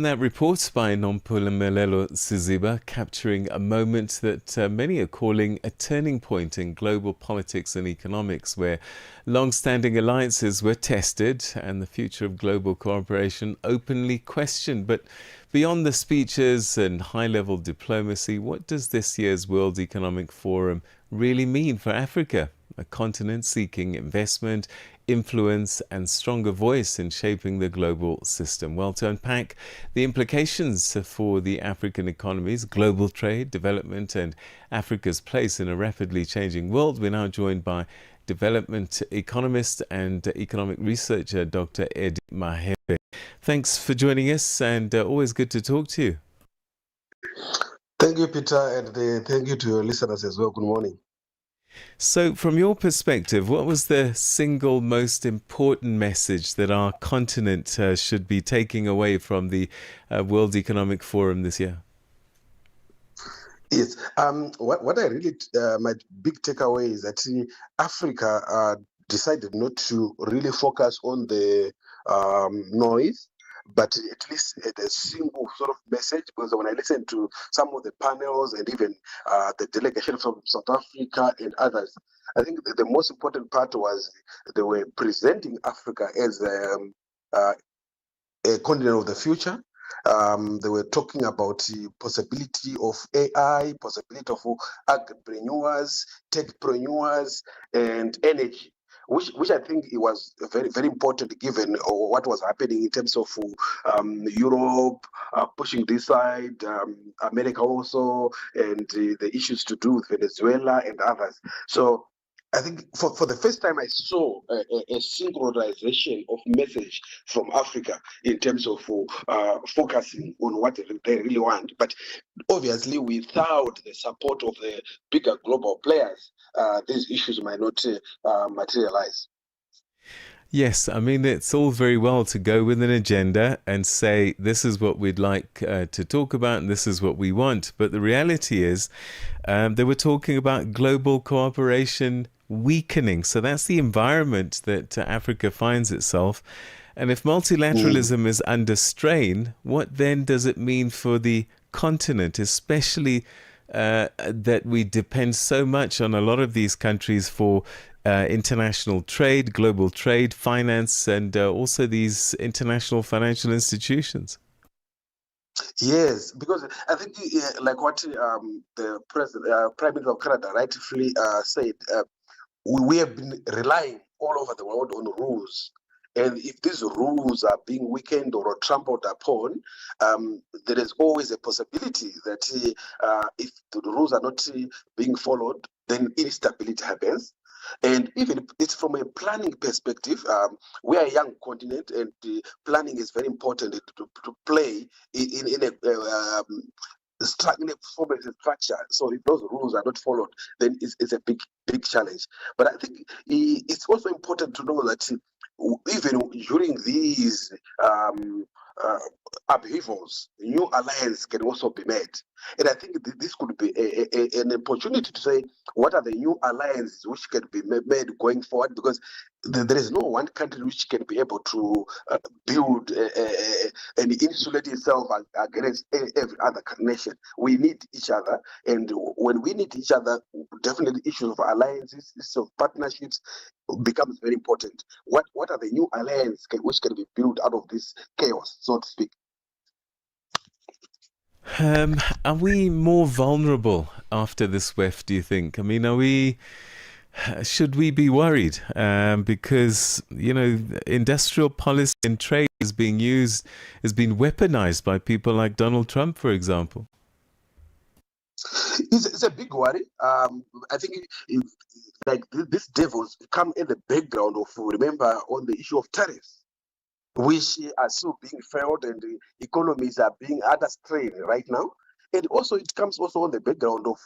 That report by Nompumelelo Siziba capturing a moment that many are calling a turning point in global politics and economics, where long-standing alliances were tested and the future of global cooperation openly questioned. But beyond the speeches and high-level diplomacy, what does this year's World Economic Forum really mean for Africa, a continent seeking investment, influence and stronger voice in shaping the global system? Well, to unpack the implications for the African economies, global trade, development and Africa's place in a rapidly changing world, we're now joined by Development Economist and Economic Researcher Dr. Eddie Mahembe. Thanks for joining us, and always good to talk to you. Thank you, Peter, and thank you to your listeners as well. Good morning. So, from your perspective, what was the single most important message that our continent should be taking away from the World Economic Forum this year? Yes, what I really, my big takeaway is that Africa decided not to really focus on the noise, but at least at a single sort of message. Because when I listen to some of the panels and even the delegation from South Africa and others, I think the most important part was they were presenting Africa as a continent of the future. They were talking about the possibility of AI, possibility of agripreneurs, techpreneurs, and energy, which I think it was very, very important given what was happening in terms of Europe pushing this side, America also, and the issues to do with Venezuela and others. So I think for the first time I saw a synchronization of message from Africa in terms of focusing on what they really want. But obviously, without the support of the bigger global players, these issues might not materialize. Yes, I mean, it's all very well to go with an agenda and say, this is what we'd like to talk about and this is what we want. But the reality is they were talking about global cooperation weakening. So that's the environment that Africa finds itself. And if multilateralism is under strain, what then does it mean for the continent, especially that we depend so much on a lot of these countries for international trade, global trade, finance, and also these international financial institutions? Yes, because I think like what the Prime Minister of Canada rightfully said, we have been relying all over the world on rules. And if these rules are being weakened or trampled upon, there is always a possibility that if the rules are not being followed, then instability happens. And even it's from a planning perspective, we are a young continent, and planning is very important to play in a structure. So if those rules are not followed, then it's a big challenge. But I think it's also important to know that even during these upheavals, new alliance can also be made. And I think this could be an opportunity to say, what are the new alliances which can be made going forward? Because there is no one country which can be able to build and insulate itself against every other nation. We need each other. And when we need each other, definitely issues of alliances, issues of partnerships becomes very important. What are the new alliances which can be built out of this chaos, so to speak? Are we more vulnerable after this WEF, do you think? I mean, should we be worried? Because, you know, industrial policy and trade is being weaponized by people like Donald Trump, for example. It's a big worry. I think like these devils come in the background of, remember, on the issue of tariffs, which are still being felt, and the economies are being under strain right now. And also it comes also on the background of,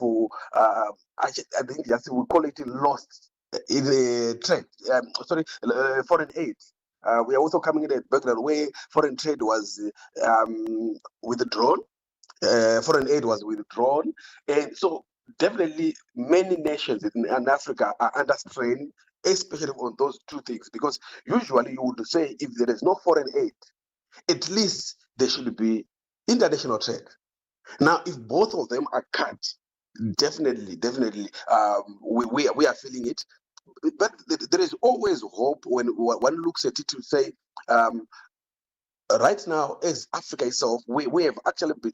I think just we call it lost in the trade, foreign aid. We are also coming in a background where foreign trade was withdrawn, foreign aid was withdrawn. And so definitely many nations in Africa are under strain, especially on those two things, because usually you would say if there is no foreign aid, at least there should be international trade. Now, if both of them are cut, definitely, we are feeling it. But there is always hope when one looks at it to say, right now, as Africa itself, we have actually been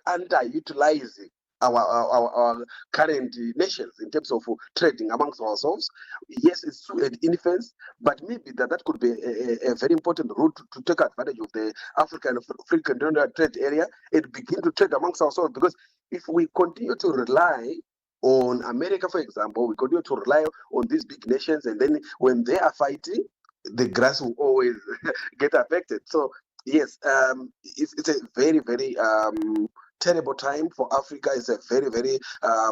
underutilizing our current nations in terms of trading amongst ourselves. Yes, it's true at infants, but maybe that could be a very important route to take advantage of the African free continental trade area and begin to trade amongst ourselves. Because if we continue to rely on America, for example, we continue to rely on these big nations, and then when they are fighting, the grass will always get affected. So yes, it's a very terrible time for Africa. It's a very I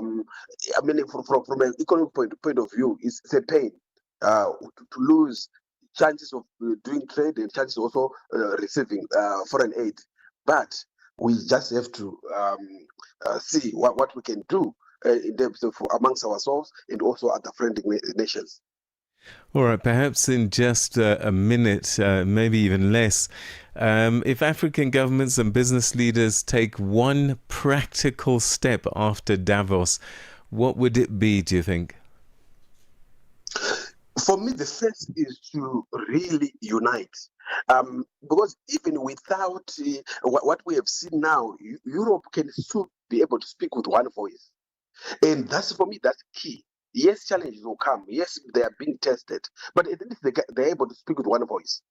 mean, from an economic point of view, it's a pain to lose chances of doing trade and chances also receiving foreign aid. But we just have to see what we can do in terms of amongst ourselves and also at the friendly nations. All right, perhaps in just a minute, maybe even less, if African governments and business leaders take one practical step after Davos, what would it be, do you think? For me, the first is to really unite. Because even without what we have seen now, Europe can still be able to speak with one voice. And that's, for me, that's key. Yes, challenges will come. Yes, they are being tested, but at least they're able to speak with one voice.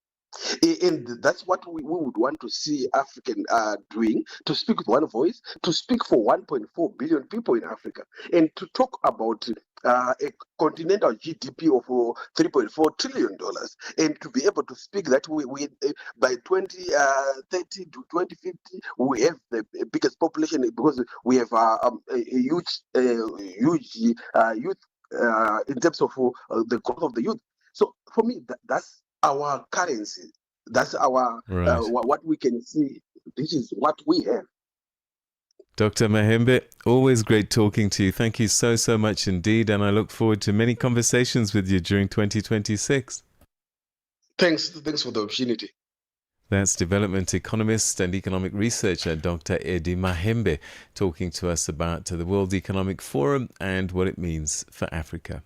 And that's what we would want to see African doing, to speak with one voice, to speak for 1.4 billion people in Africa, and to talk about a continental GDP of $3.4 trillion, and to be able to speak that we by 2030 to 2050, we have the biggest population because we have a huge youth in terms of the growth of the youth. So for me, that's our currency. That's our Right. what we can see. This is what we have. Dr. Mahembe, always great talking to you. Thank you so much indeed. And I look forward to many conversations with you during 2026. Thanks for the opportunity. That's Development Economist and Economic Researcher Dr. Eddie Mahembe talking to us about the World Economic Forum and what it means for Africa.